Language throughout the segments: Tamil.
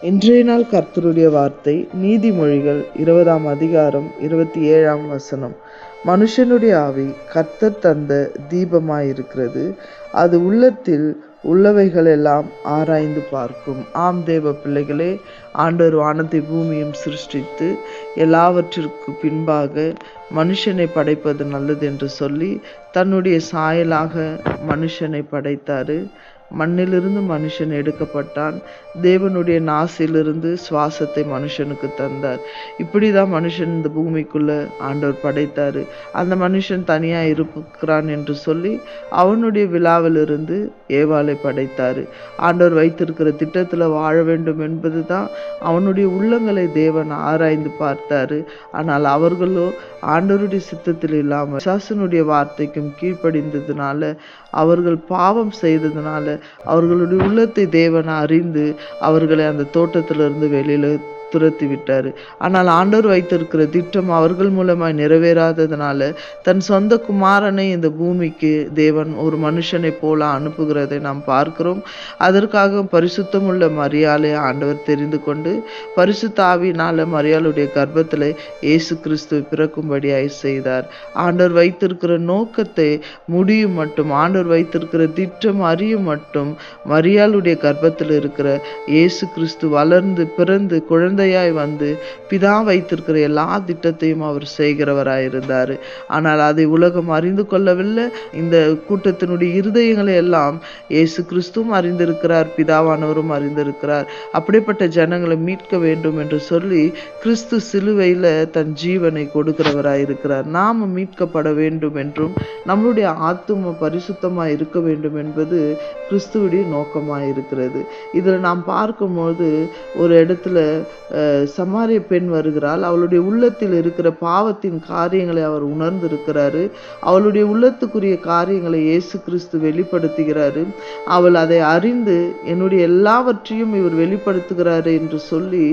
இன்றைய நாள் கர்த்தருடைய வார்த்தை நீதிமொழிகள் 20ஆம் அதிகாரம் 27ஆம் வசனம். மனுஷனுடைய ஆவி கர்த்தர் தந்த தீபமாயிருக்கிறது, அது உள்ளத்தில் உள்ளவைகள் எல்லாம் ஆராய்ந்து பார்க்கும். ஆம் தேவ பிள்ளைகளே, ஆண்டவர் வானத்தை பூமியும் சிருஷ்டித்து எல்லாவற்றிற்கு பின்பாக மனுஷனை படைப்பது நல்லது என்று சொல்லி தன்னுடைய சாயலாக மனுஷனை படைத்தாரு. மண்ணிலிருந்து மனுஷன் எடுக்கப்பட்டான். தேவனுடைய நாசிலிருந்து சுவாசத்தை மனுஷனுக்கு தந்தார். இப்படிதான் மனுஷன் இந்த பூமிக்குள்ள ஆண்டவர் படைத்தாரு. அந்த மனுஷன் தனியா இருக்கிறான் என்று சொல்லி அவனுடைய விழாவிலிருந்து ஏவாளை படைத்தாரு. ஆண்டவர் வைத்திருக்கிற திட்டத்துல வாழ வேண்டும் என்பதுதான் அவனுடைய உள்ளங்களை தேவன் ஆராய்ந்து பார்த்தாரு. ஆனால் அவர்களோ ஆண்டவருடைய சித்தத்தில் இல்லாமல் பிசாசனுடைய வார்த்தைக்கும் கீழ்ப்படிந்ததுனால, அவர்கள் பாவம் செய்ததுனால, அவர்களுடைய உள்ளத்தை தேவன் அறிந்து அவர்களை அந்த தோட்டத்திலிருந்து வெளியில துரத்தி விட்டாரு. ஆனால் ஆண்டவர் வைத்திருக்கிற திட்டம் அவர்கள் மூலமாய் நிறைவேறாததுனால தன் சொந்த குமாரனை இந்த பூமிக்கு தேவன் ஒரு மனுஷனை போல அனுப்புகிறதை நாம் பார்க்கிறோம். அதற்காக பரிசுத்தமுள்ள மரியாளை ஆண்டவர் தெரிந்து கொண்டு பரிசுத்த ஆவியினால மரியாளுடைய கர்ப்பத்தில் இயேசு கிறிஸ்துவை பிறக்கும்படியாய் செய்தார். ஆண்டவர் வைத்திருக்கிற நோக்கத்தை முடியும் மட்டும், ஆண்டவர் வைத்திருக்கிற திட்டம் அறியும் மட்டும் மரியாளுடைய கர்ப்பத்தில் இருக்கிற இயேசு கிறிஸ்து வளர்ந்து பிறந்து குழந்தையாய் வந்து பிதா வைத்திருக்கிற எல்லா திட்டத்தையும் அவர் செய்கிறவராயிருந்தார். ஆனால் அதை உலகம் அறிந்து கொள்ளவில்லை. இந்த கூட்டத்தினுடைய இருதயங்களை எல்லாம் இயேசு கிறிஸ்துவும் அறிந்திருக்கிறார், பிதாவானவரும் அறிந்திருக்கிறார். அப்படிப்பட்ட ஜனங்களை மீட்க வேண்டும் என்று சொல்லி கிறிஸ்து சிலுவையில தன் ஜீவனை கொடுக்கிறவராயிருக்கிறார். நாம மீட்கப்பட வேண்டும் என்றும் நம்மளுடைய ஆத்தும பரிசுத்தமாய் இருக்க வேண்டும் என்பது கிறிஸ்துவுடைய நோக்கமாயிருக்கிறது. இதுல நாம் பார்க்கும்போது ஒரு இடத்துல சமாரிய பெண் வருகிறாள். அவளுடைய உள்ளத்தில் இருக்கிற பாவத்தின் காரியங்களை அவர் உணர்ந்திருக்கிறாரு. அவளுடைய உள்ளத்துக்குரிய காரியங்களை இயேசு கிறிஸ்து வெளிப்படுத்துகிறாரு. அவள் அதை அறிந்து என்னுடைய எல்லாவற்றையும் இவர் வெளிப்படுத்துகிறாரு என்று சொல்லி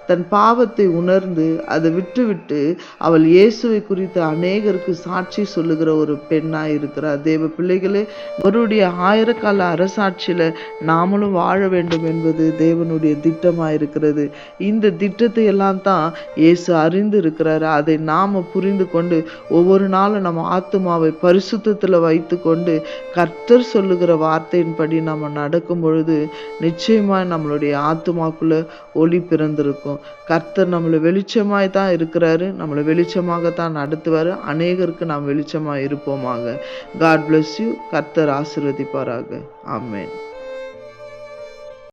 தன் பாவத்தை உணர்ந்து அதை விட்டு அவள் இயேசுவை குறித்து அநேகருக்கு சாட்சி சொல்லுகிற ஒரு பெண்ணாய் இருக்கிறார். தேவ பிள்ளைகளே, அவருடைய ஆயிரக்கால அரசாட்சியில நாமளும் வாழ வேண்டும் என்பது தேவனுடைய திட்டமாயிருக்கிறது. இந்த திட்டத்தை எல்லாம் தான் இயேசு அறிந்து இருக்கிறாரு. அதை நாம புரிந்து கொண்டு ஒவ்வொரு நாளும் நம்ம ஆத்துமாவை பரிசுத்தத்துல வைத்து கொண்டு கர்த்தர் சொல்லுகிற வார்த்தையின்படி நம்ம நடக்கும் பொழுது நிச்சயமா நம்மளுடைய ஆத்துமாக்குள்ள ஒளி பிறந்திருக்கும். கர்த்தர் நம்மளை வெளிச்சமாய் தான் இருக்கிறாரு, நம்மளை வெளிச்சமாகத்தான் நடத்துவாரு. அநேகருக்கு நாம் வெளிச்சமாய் இருப்போமாக. God bless you. கர்த்தர் ஆசீர்வதிப்பாராக. ஆமென்.